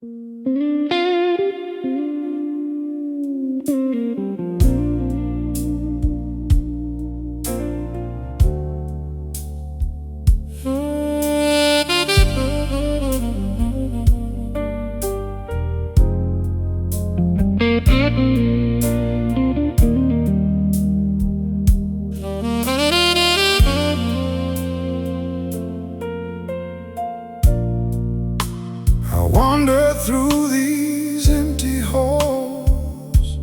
I wander through these empty halls,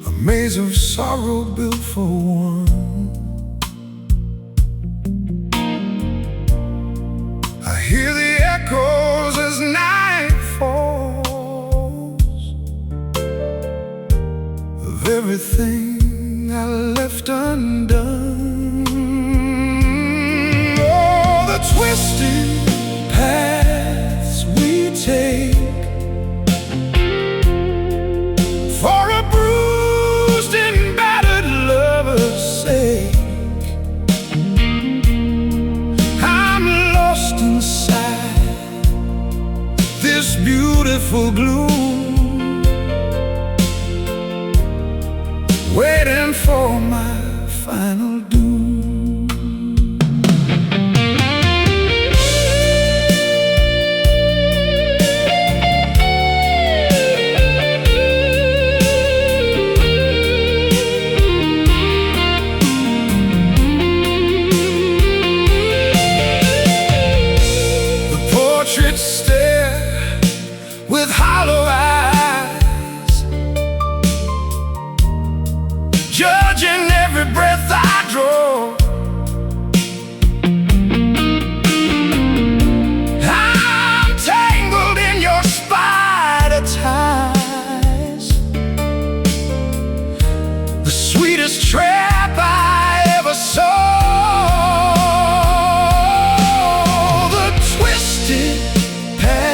a maze of sorrow built for one. I hear the echoes as night falls of everything I left undone. Oh, the twisted paths we take for a bruised and battered lover's sake. I'm lost inside this beautiful gloom, waiting for my final doom. Portraits stare with hollow eyes, judging every breath I draw. I'm tangled in your spider ties, the sweetest trap I ever saw. Paths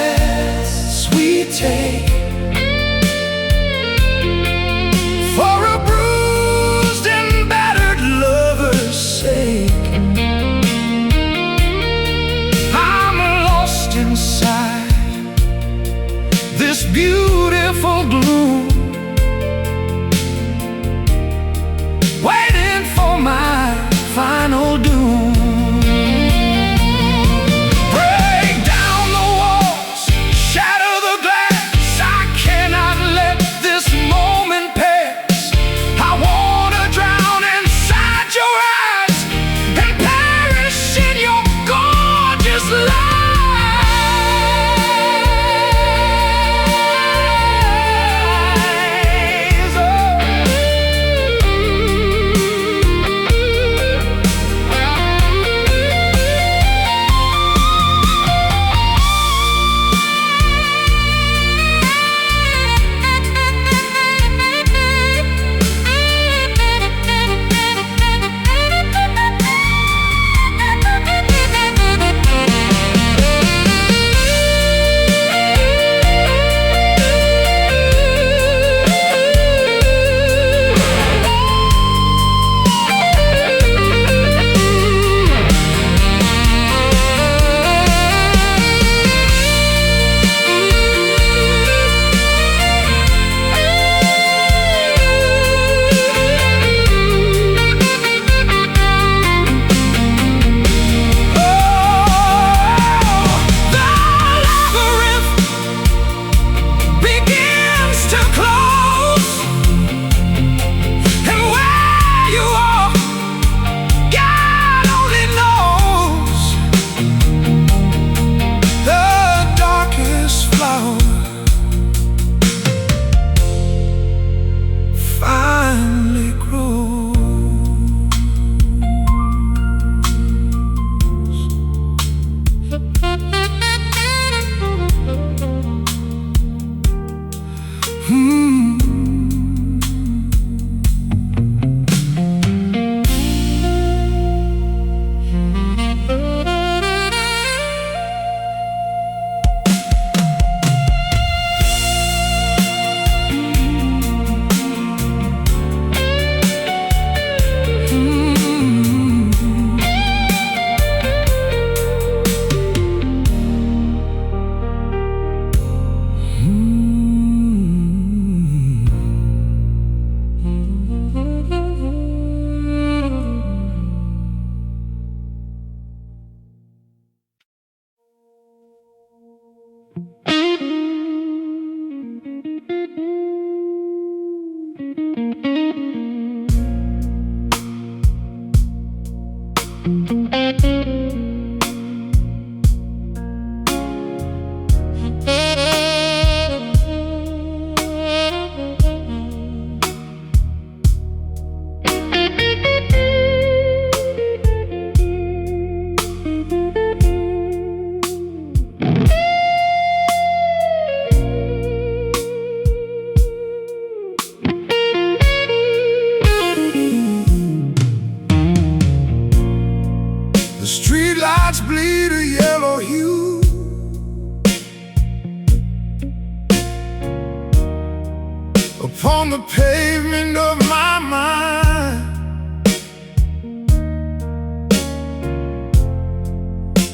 on the pavement of my mind.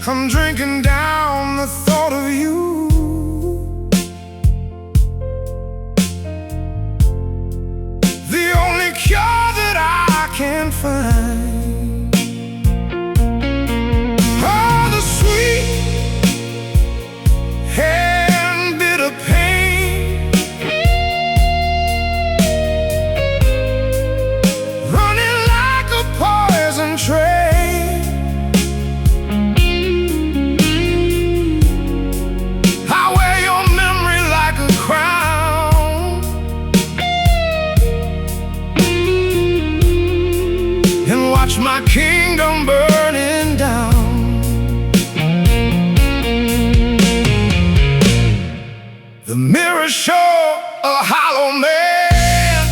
I'm drinking down the thought of you. The only cure that I can find. Oh, the sweet and bitter pain, running like a poison train. I wear your memory like a crown, and watch my kingdom burning down. The mirrors show a hollow man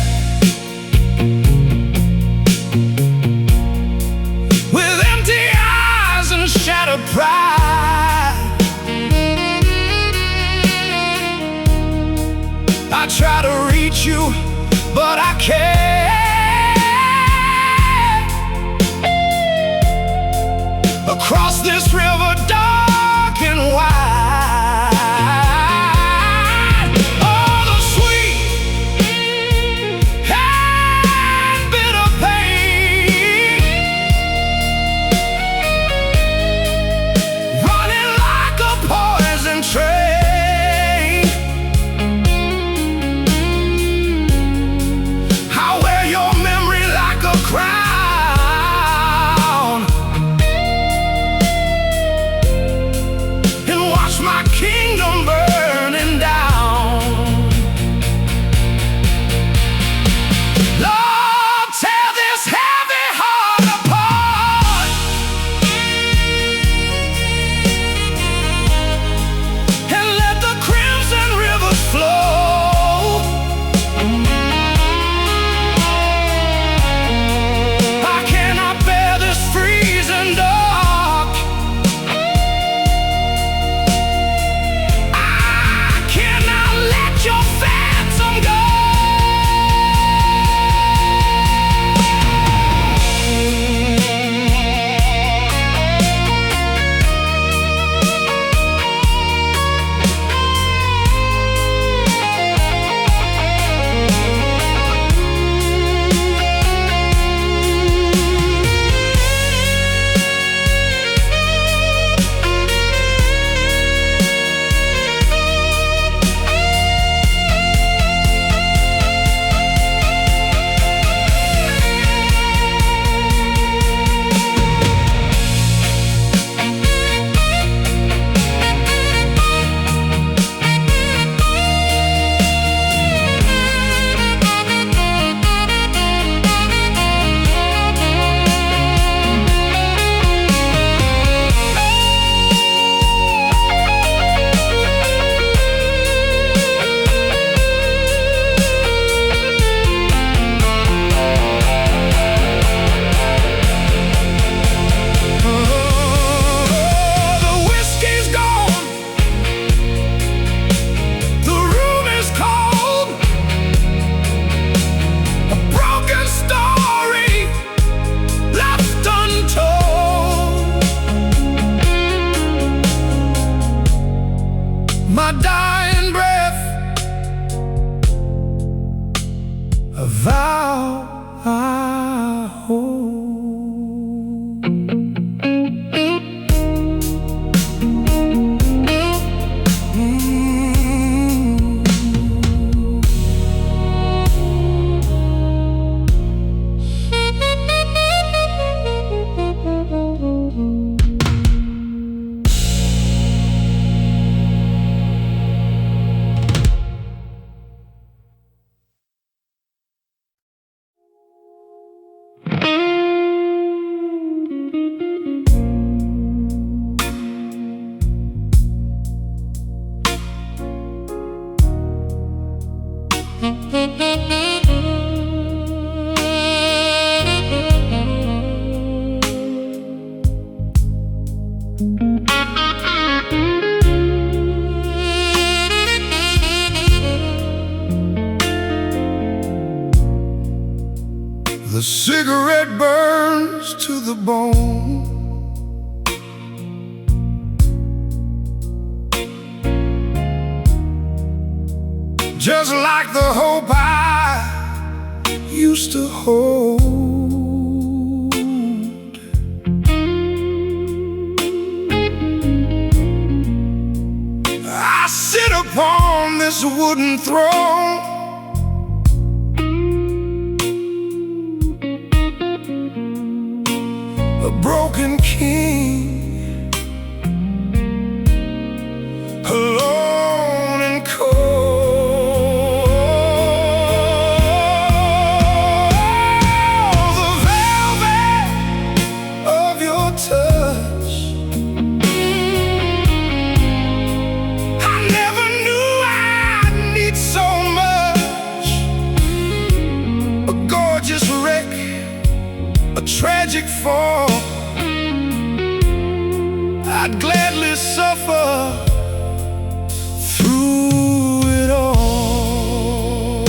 with empty eyes and shattered pride. I try to reach you, but I can't. Across this river dark and wide, oh, the sweet and bitter pain, running like a poison train. I wear your memory like a crown, and watch my kingdom burning down. Lord, tear this heavy heart apart, and let the crimson rivers flow. I cannot bear this freezing dark. I cannot let your phantom go. The whiskey's gone, the room is cold, a broken story left untold. My dying breath, a vow I hold. The cigarette burns to the bone. Just like the hope I used to hold. I sit upon this wooden throne, a broken king, alone and cold. The velvet of your touch, I never knew I'd need so much. A gorgeous wreck, a tragic fall, I'd gladly suffer through it all.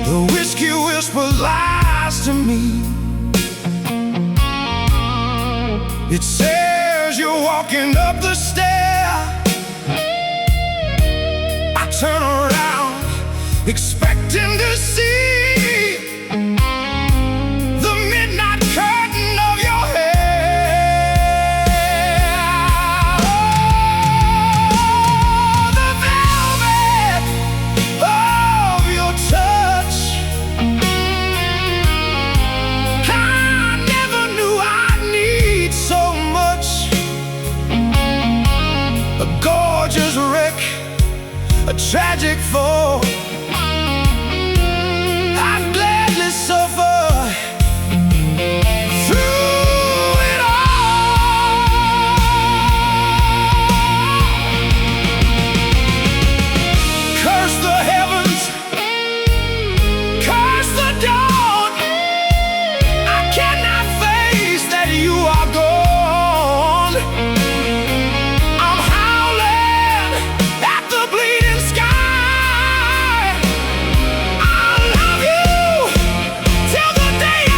The whiskey whisper lies to me. It says you're walking up the stair. I turn around, expecting to see the midnight curtain of your hair. Oh, the velvet of your touch, I never knew I'd need so much. A gorgeous wreck, a tragic fall, I'd gladly suffer through it all. Curse the heavens, curse the dawn, I cannot face that you are gone. I'm howling at the bleeding sky. I'll love you till the day I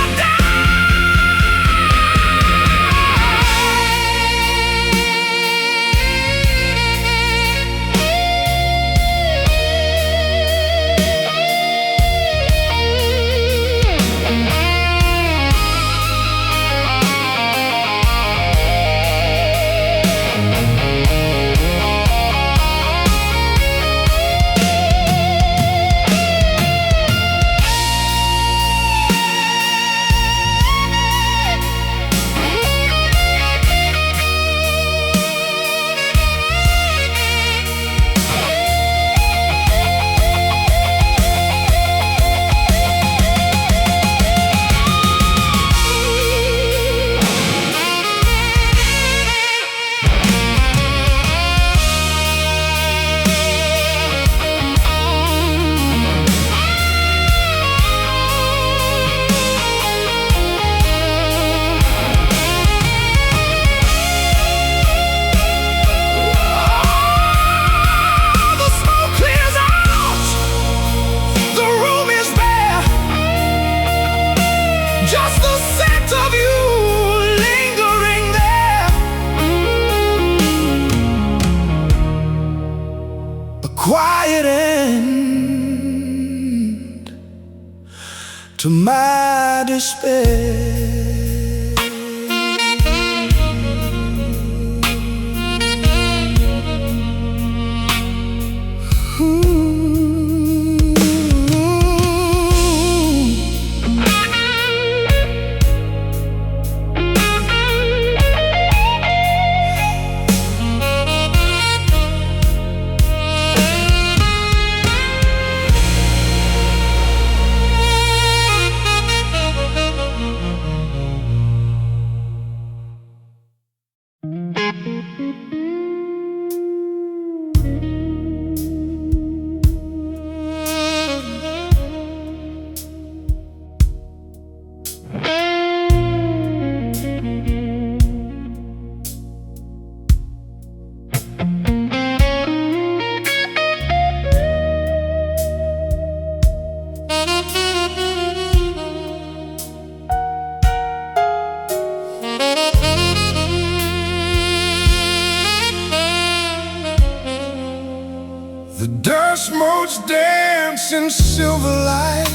just the scent of you lingering there, a quiet end to my despair. face in silver light,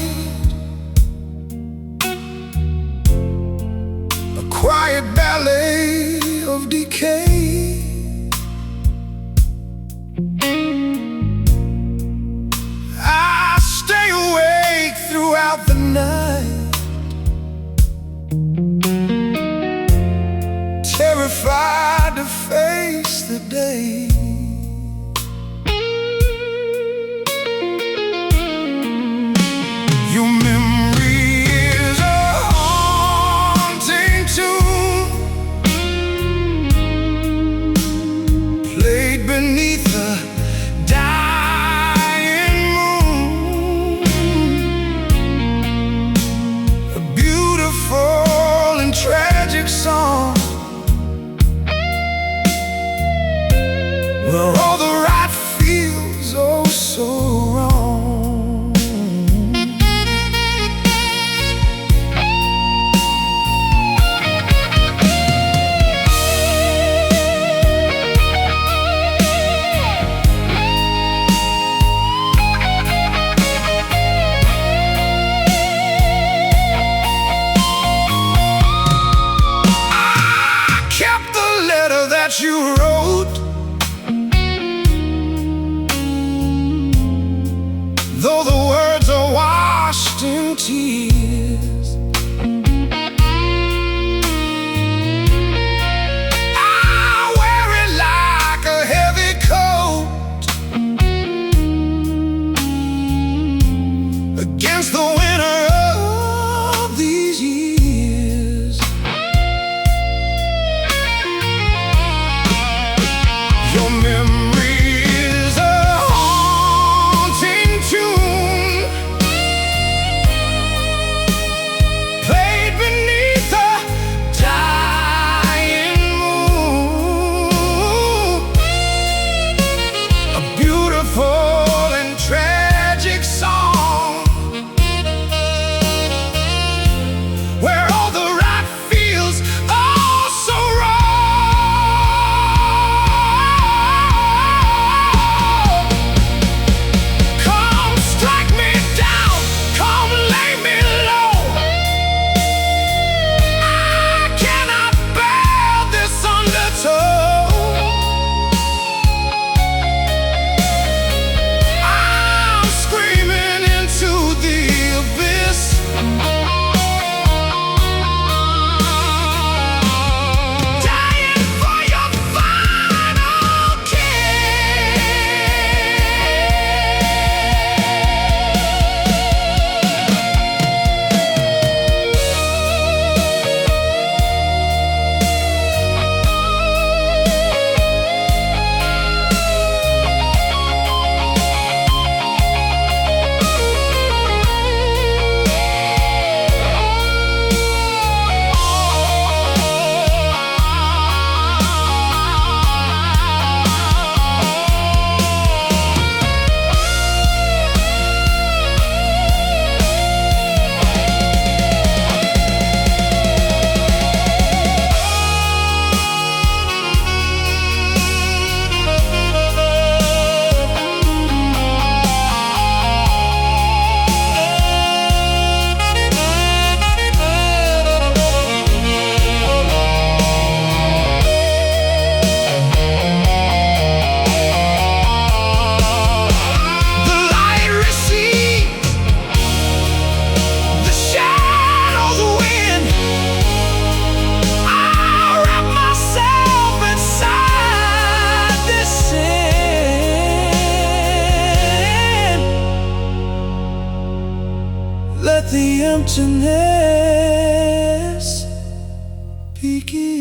a quiet ballet of decay. I stay awake throughout the night, terrified to face the day. Your memory is a haunting tune, played beneath the dying moon. A beautiful and tragic song, where all the right feels oh so wrong. That you wrote, though the words are washed in tears. I wear it like a heavy coat against the winter of these years. Your memory is a haunting tune, played beneath a dying moon. A beautiful and tragic song, where all the right feels oh so wrong. Come strike me down, come lay me low. I cannot bear this undertow. I'm screaming into the abyss, dying for your final let the emptiness begin.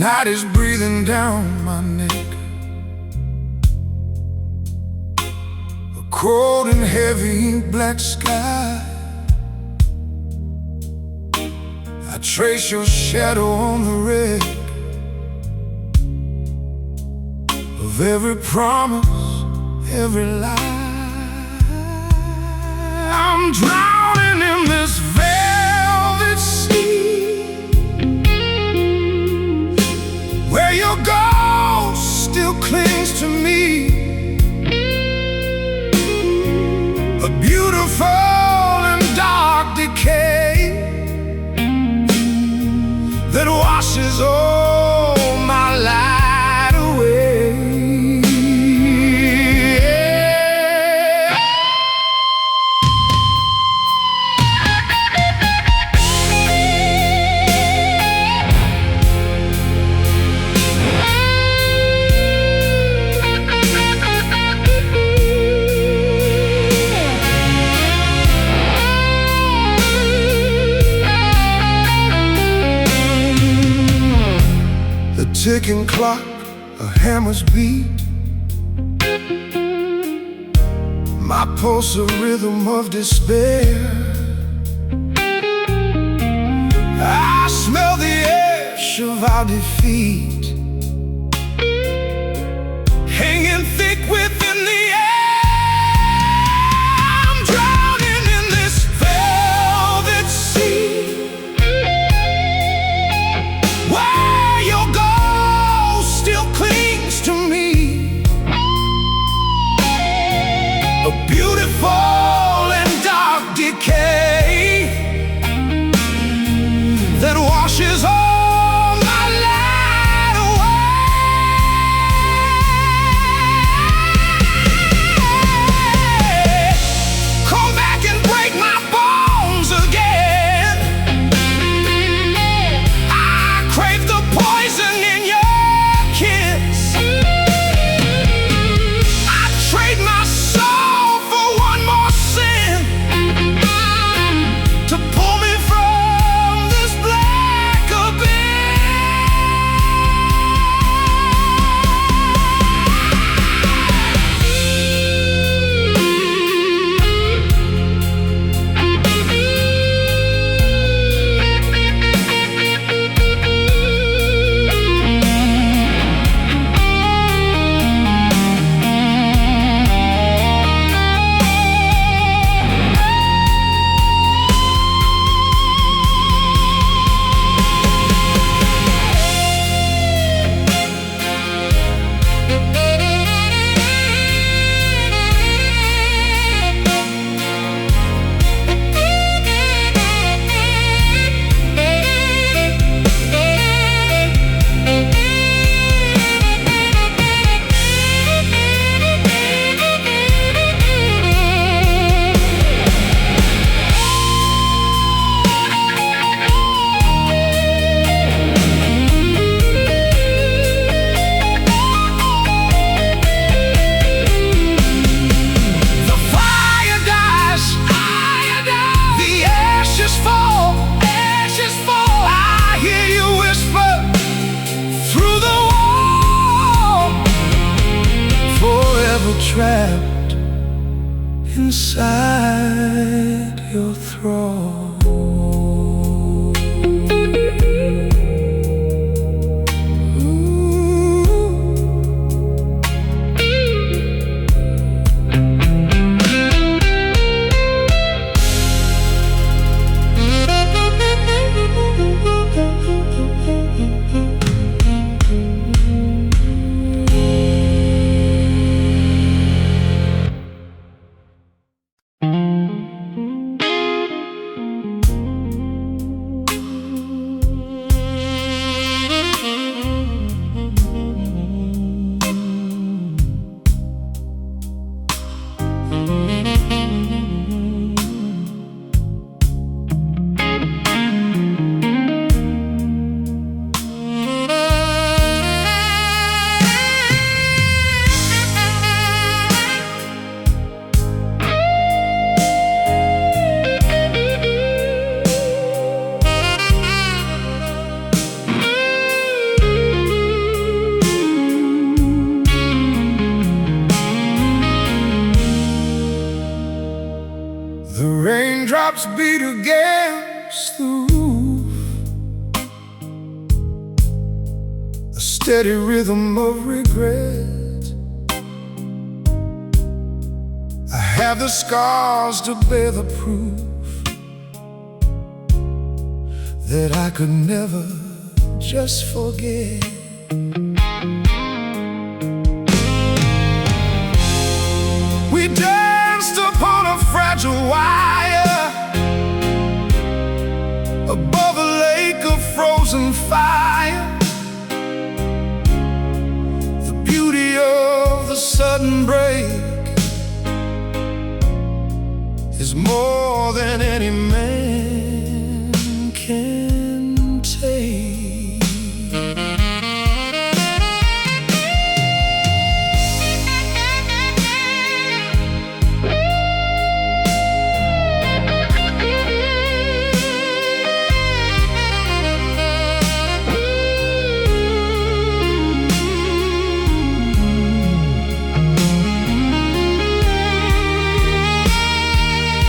Night is breathing down my neck, a cold and heavy black sky. I trace your shadow on the wreck of every promise, every lie. I'm drowning in this velvet sea, where your ghost still clings to me. A beautiful and dark decay that washes all my light away. Ticking clock, a hammer's beat, my pulse a rhythm of despair. I smell the ash of our defeat, hanging thick within the air. I'm drowning in this velvet sea, where your still clings to me. A beautiful and dark decay that washes all my light away. The raindrops beat against the roof, a steady rhythm of regret. I have the scars to bear the proof that I could never just forget. We danced upon a fragile wire above a lake of frozen fire. The beauty of the sudden break is more than any man can take.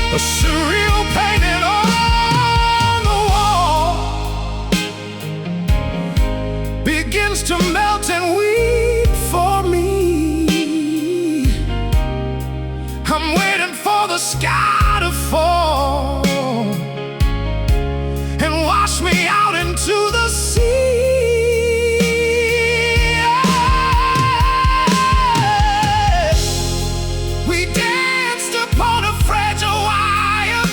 A surreal painting on the wall begins to melt and weep for me. I'm waiting for the sky to fall and wash me out into the sea. We danced upon a fragile wire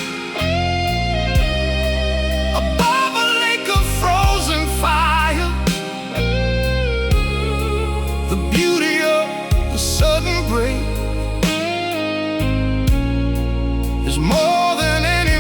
above a lake of frozen fire. The beauty of the sudden break is more than any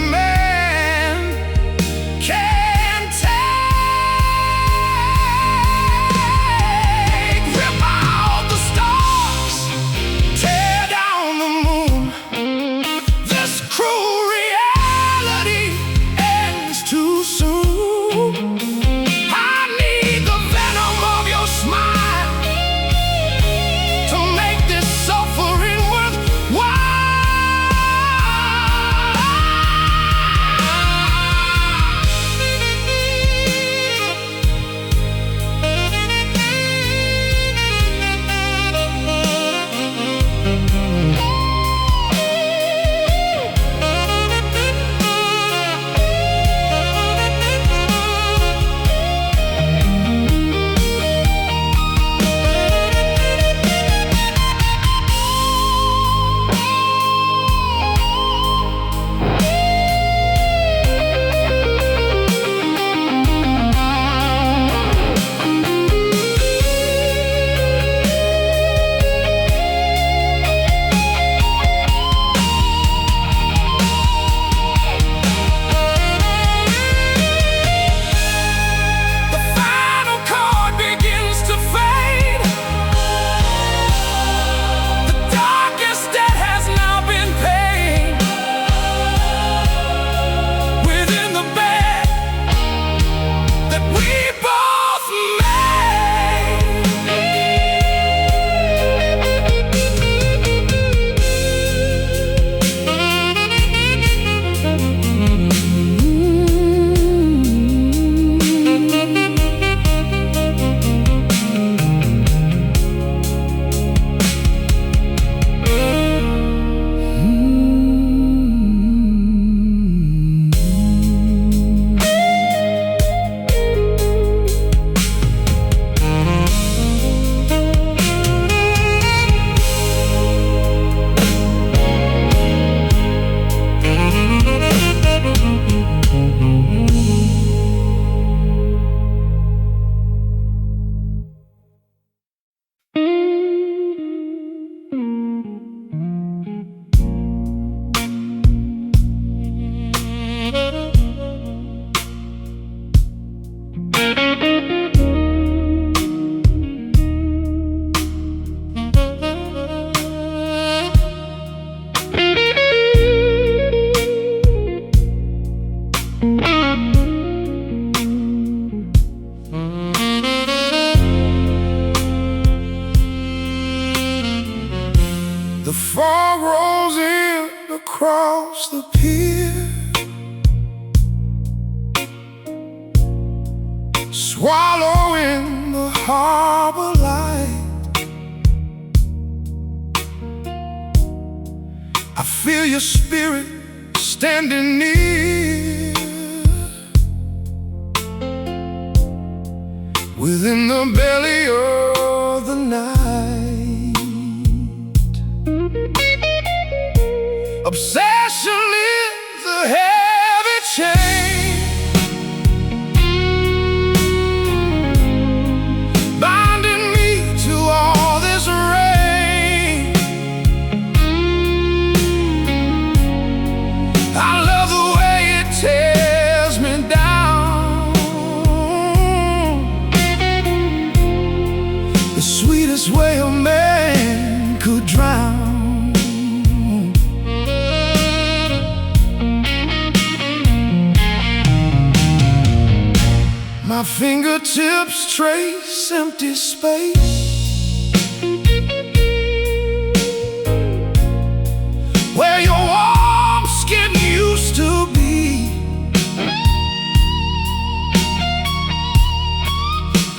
across the pier, swallowing the harbor light. I feel your spirit standing near, within the belly of the night. Obsession is a heavy chain, binding me to all this rain. I love the way it tears me down, the sweetest way a man could drown. My fingertips trace empty space, where your warm skin used to be.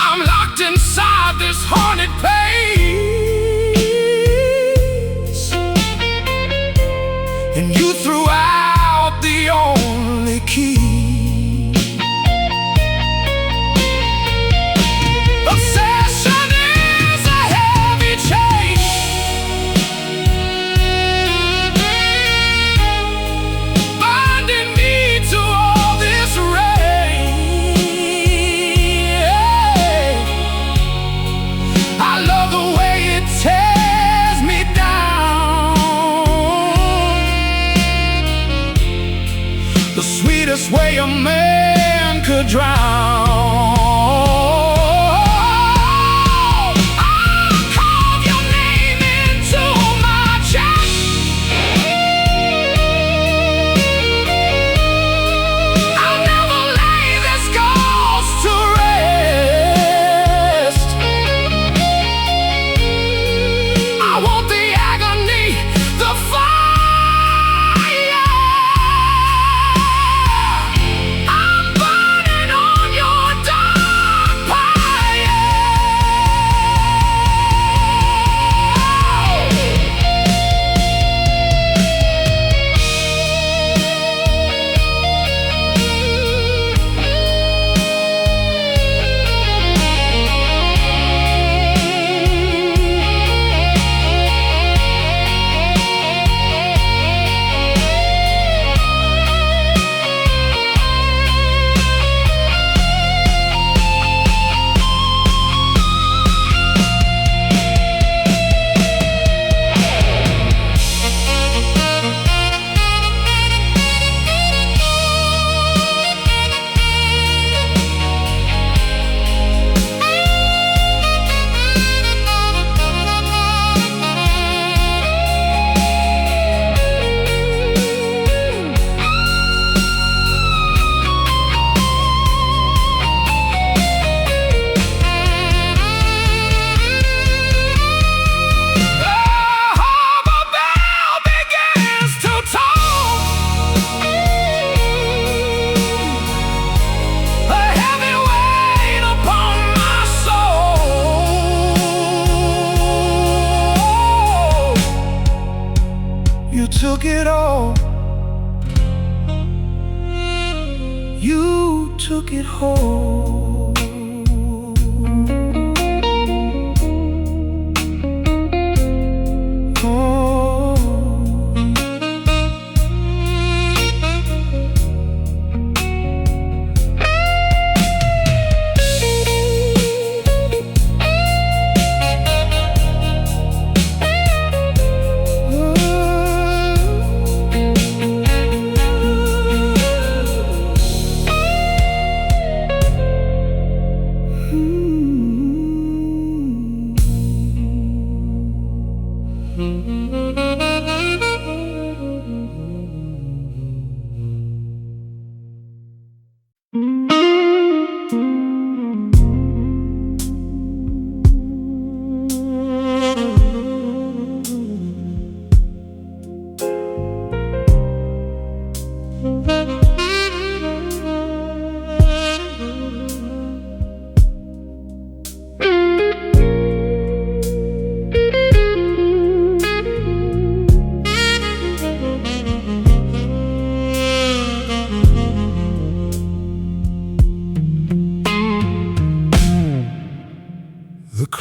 I'm locked inside this haunted place, and you threw out the only key. The sweetest way a man could drown. I'll carve your name into my chest. I'll never lay this ghost to rest. I want the agony, the fire. You took it all. You took it home.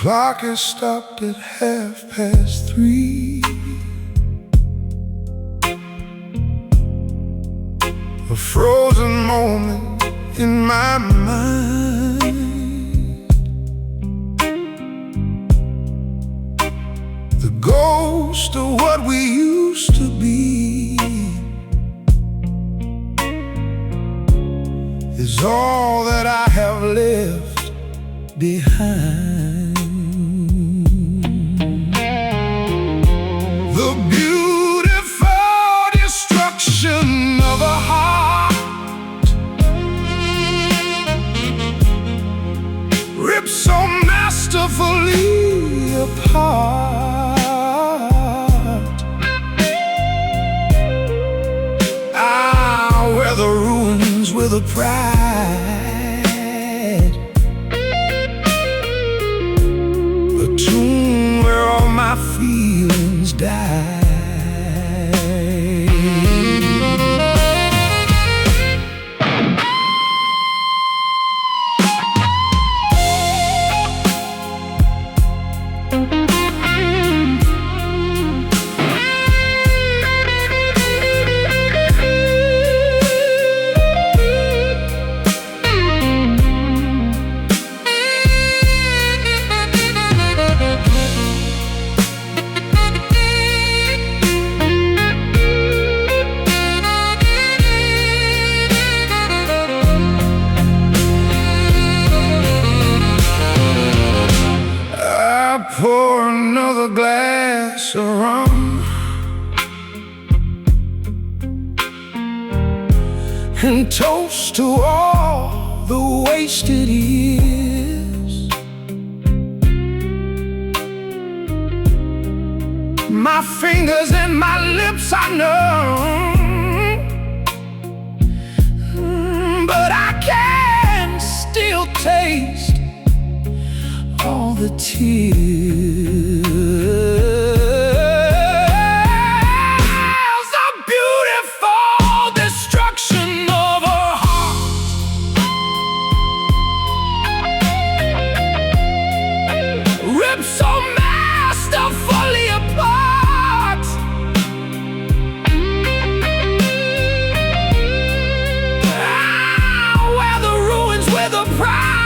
clock has stopped at 3:30. A frozen moment in my mind. The ghost of what we used to be is all that I have left behind. The beautiful destruction of a heart, ripped so masterfully apart. Ah, where the ruins with a pride, a tomb where all my feelings died. Pour another glass of rum and toast to all the wasted years. My fingers and my lips are numb, but I can still taste all the tears. A beautiful destruction of a heart, ripped so masterfully apart. Ah, where the ruins with a pride.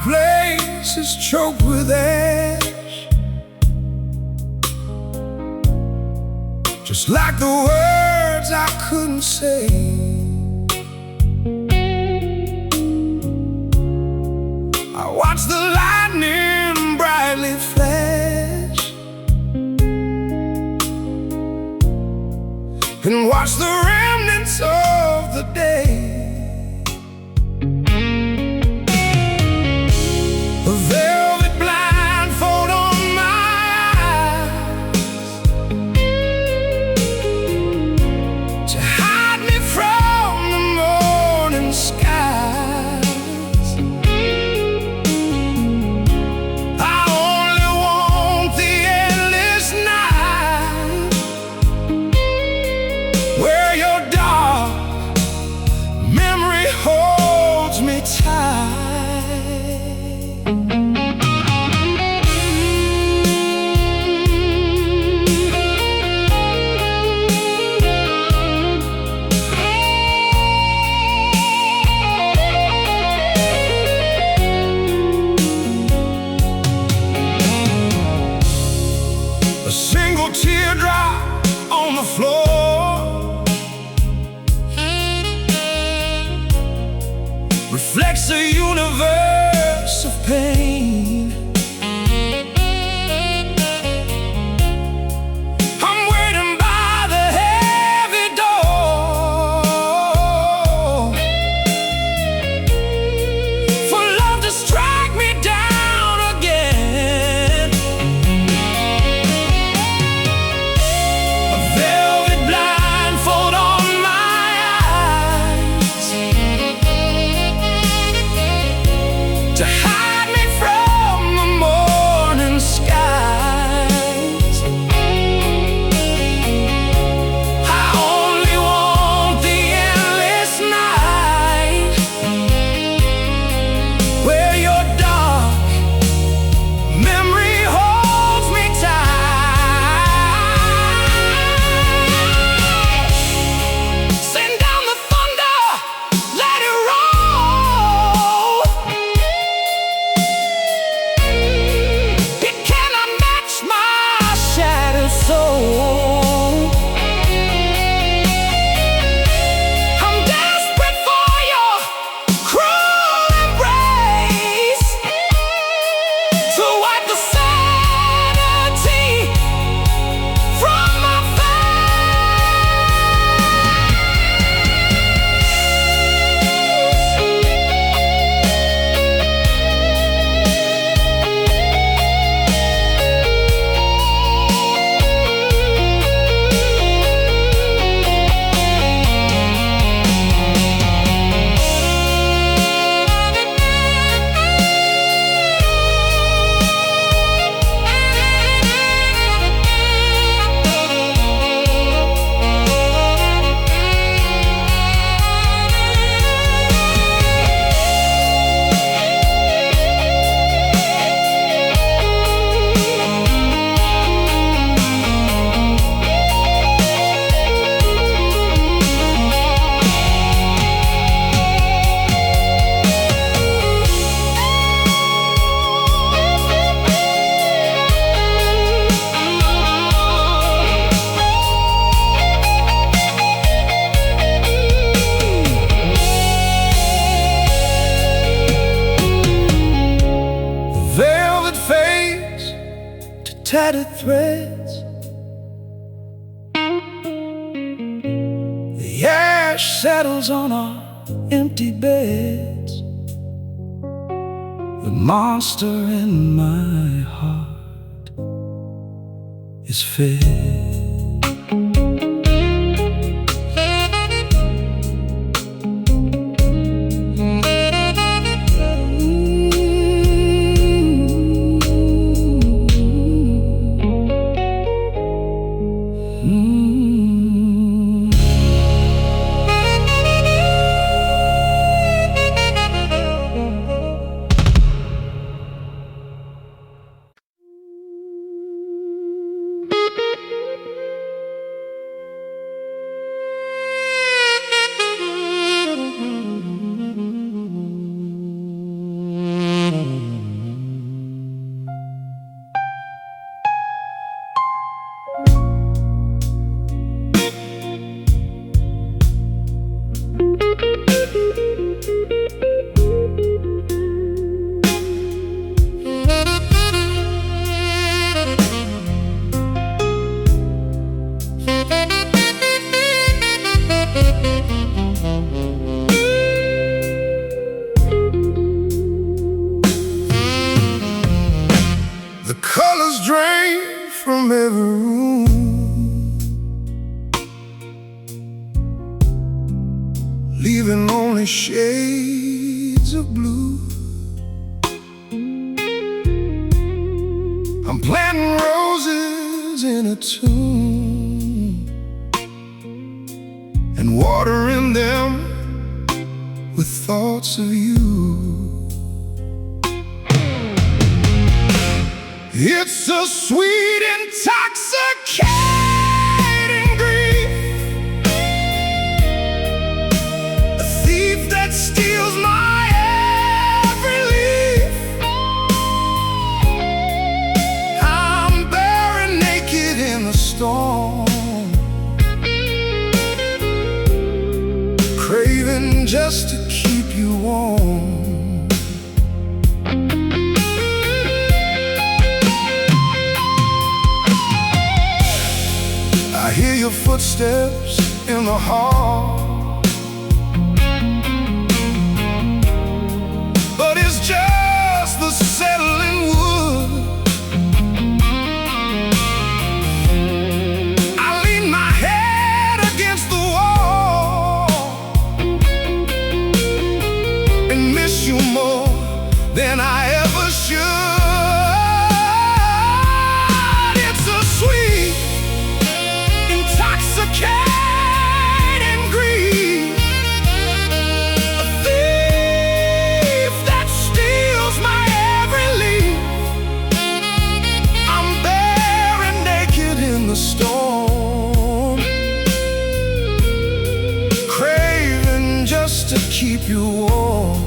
place is choked with ash, just like the words I couldn't say. I watch the lightning brightly flash and watch the remnants of the day. A velvet blindfold on my eyes to hide me from the morning skies. I only want the endless night where your dark memory holds me tight. A single teardrop on the floor reflects a universe of pain. I'm waiting by the heavy door for love to strike me down again. A velvet blindfold on my eyes to hide me from the morning skies. I only want the endless night where your dark memory holds me tight. Send down the thunder, let it roll. It cannot match my shattered soul. I'm desperate for your cruel embrace to wipe the sanity from my velvet fades to tattered threads. The ash settles on our empty beds. The monster in my heart is fed. from every room, leaving only shades of blue. I'm planting roses in a tomb and watering them with thoughts of you. It's a sweet, intoxicating grief, a thief that steals my every leaf. I'm buried naked in the storm, craving just to keep you warm. I hear your footsteps in the hall, but it's just the settling wood. I lean my head against the wall and miss you more than I ever should. It's a sweet, intoxicating grief, a thief that steals my every leaf. I'm buried naked in the storm, craving just to keep you warm.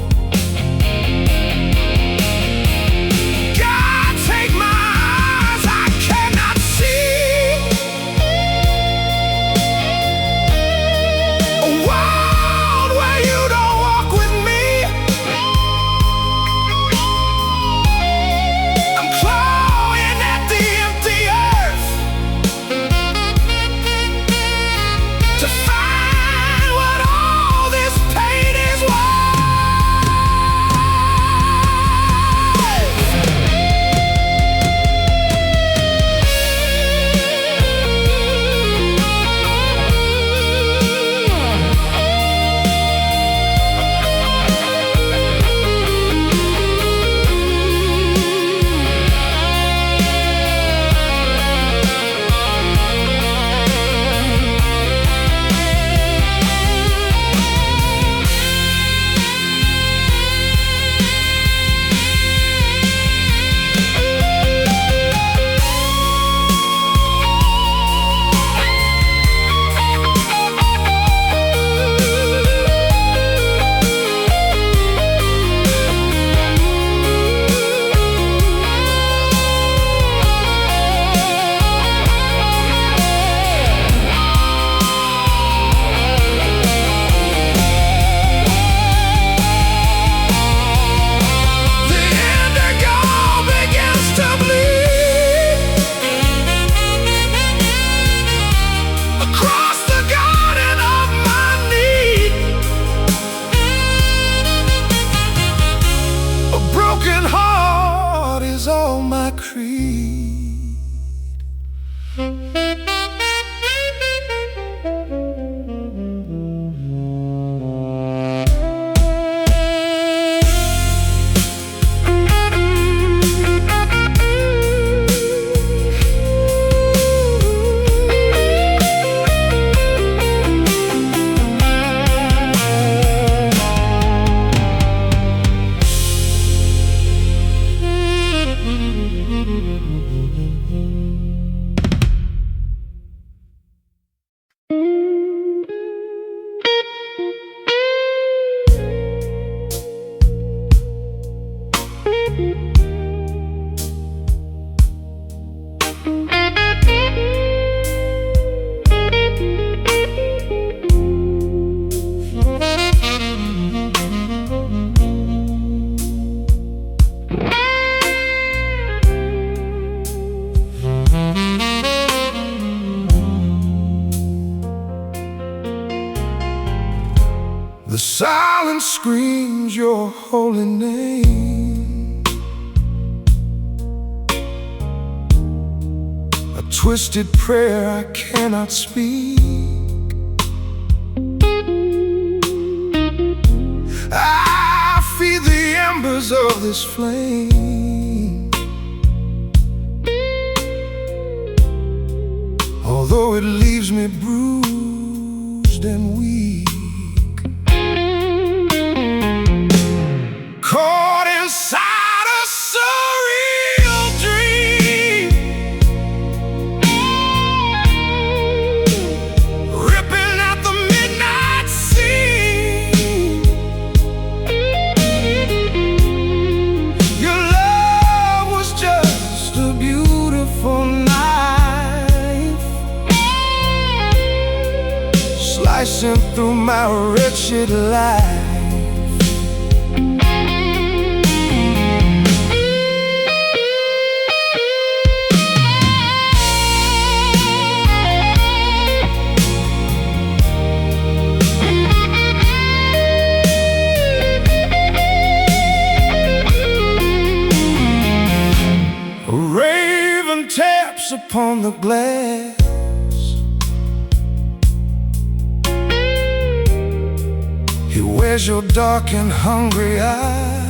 All my creed. The silence screams your holy name. A twisted prayer I cannot speak. I feed the embers of this flame, although it leaves me bruised and weak. Caught inside a surreal dream, ripping at the midnight scene. Your love was just a beautiful knife, slicing through my wretched life. Taps upon the glass, he wears your dark and hungry eyes.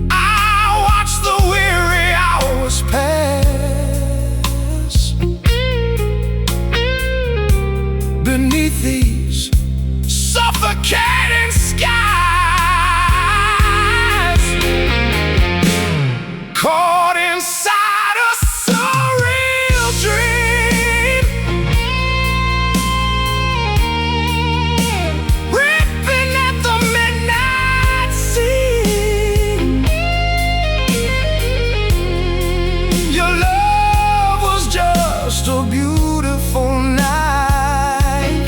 I watch the weary hours pass beneath these suffocating skies. Caught inside a surreal dream, ripping at the midnight scene. Your love was just a beautiful night,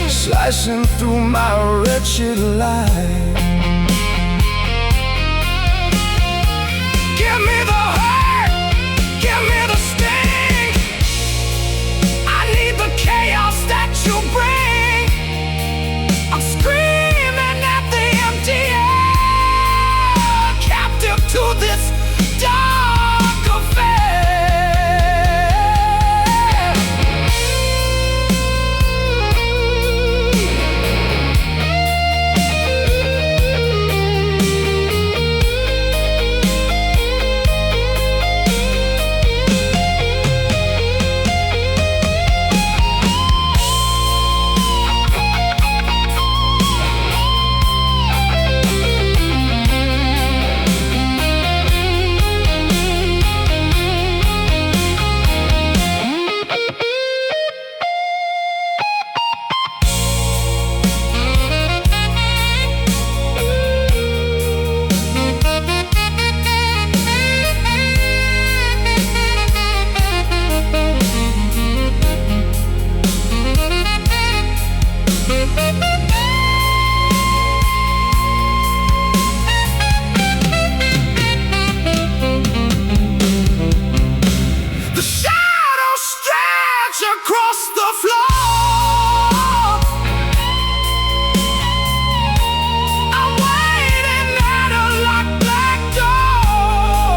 slicing through my wretched life. Give me the hurt, give me the sting. I need the chaos that you bring. I'm screaming at the empty air, captive to this dark affair. Across the floor, I'm waiting at a locked black door.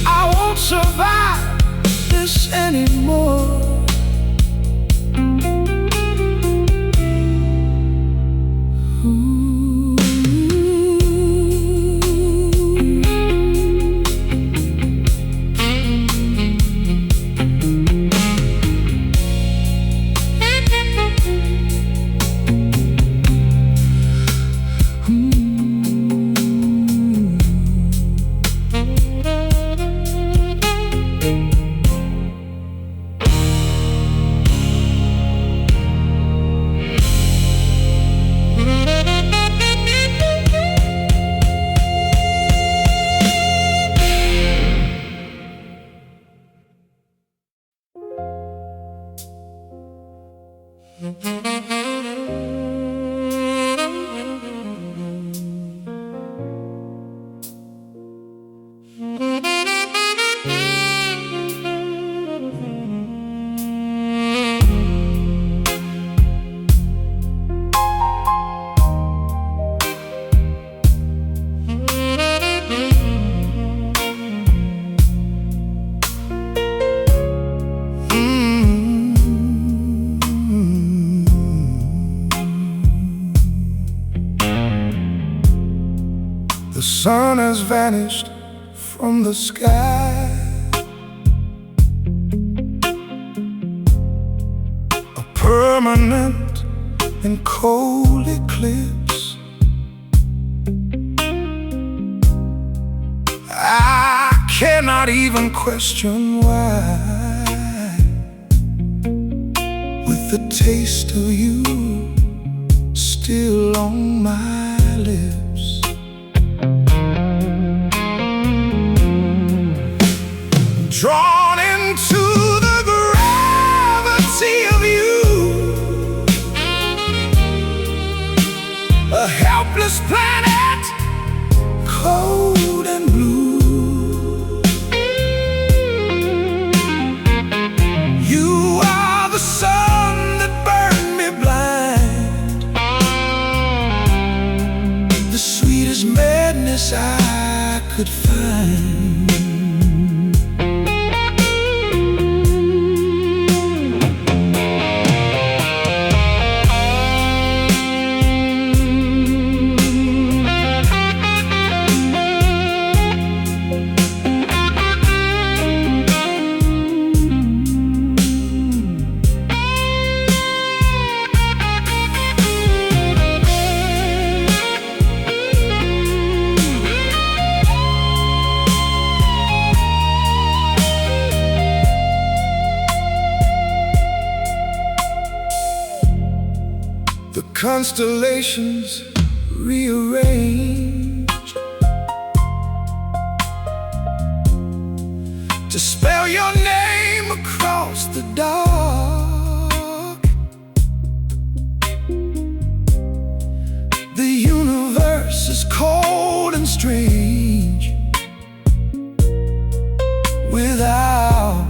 I won't survive this anymore. sun has vanished from the sky. A permanent and cold eclipse. I cannot even question why. With the taste of you still on my lips, drawn into the gravity of you, a helpless planet, cold and blue. You are the sun that burned me blind, the sweetest madness I could find. The constellations rearranged to spell your name across the dark. The universe is cold and strange without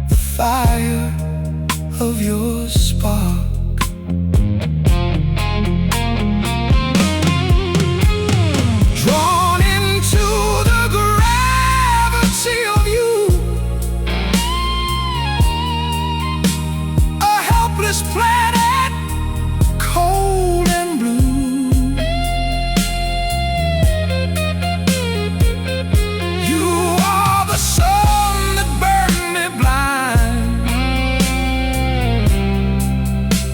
the fire of your spark. Planet, cold and blue. You are the sun that burned me blind,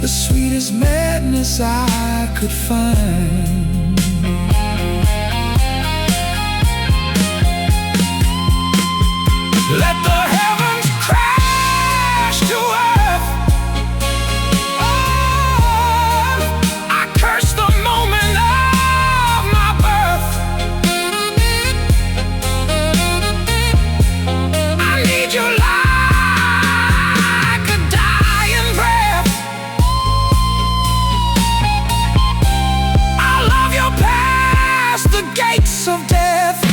the sweetest madness I could find. Let the heavens crash to earth. The gates of death.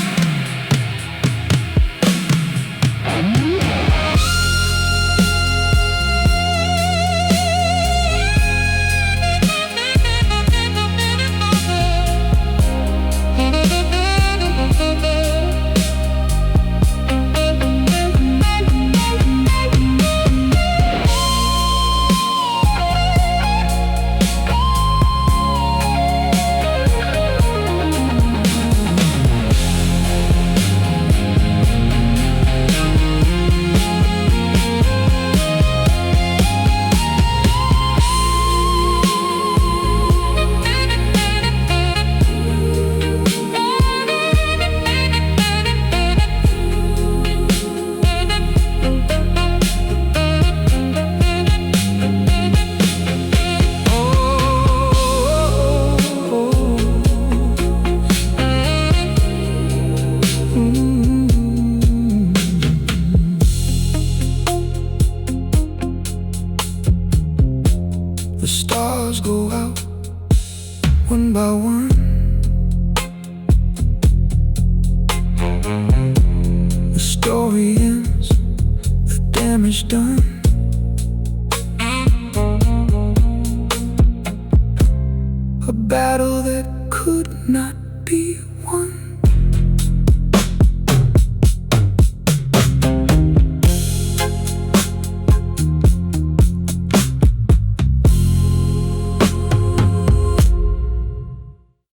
The stars go out one by one. The story ends, the damage done.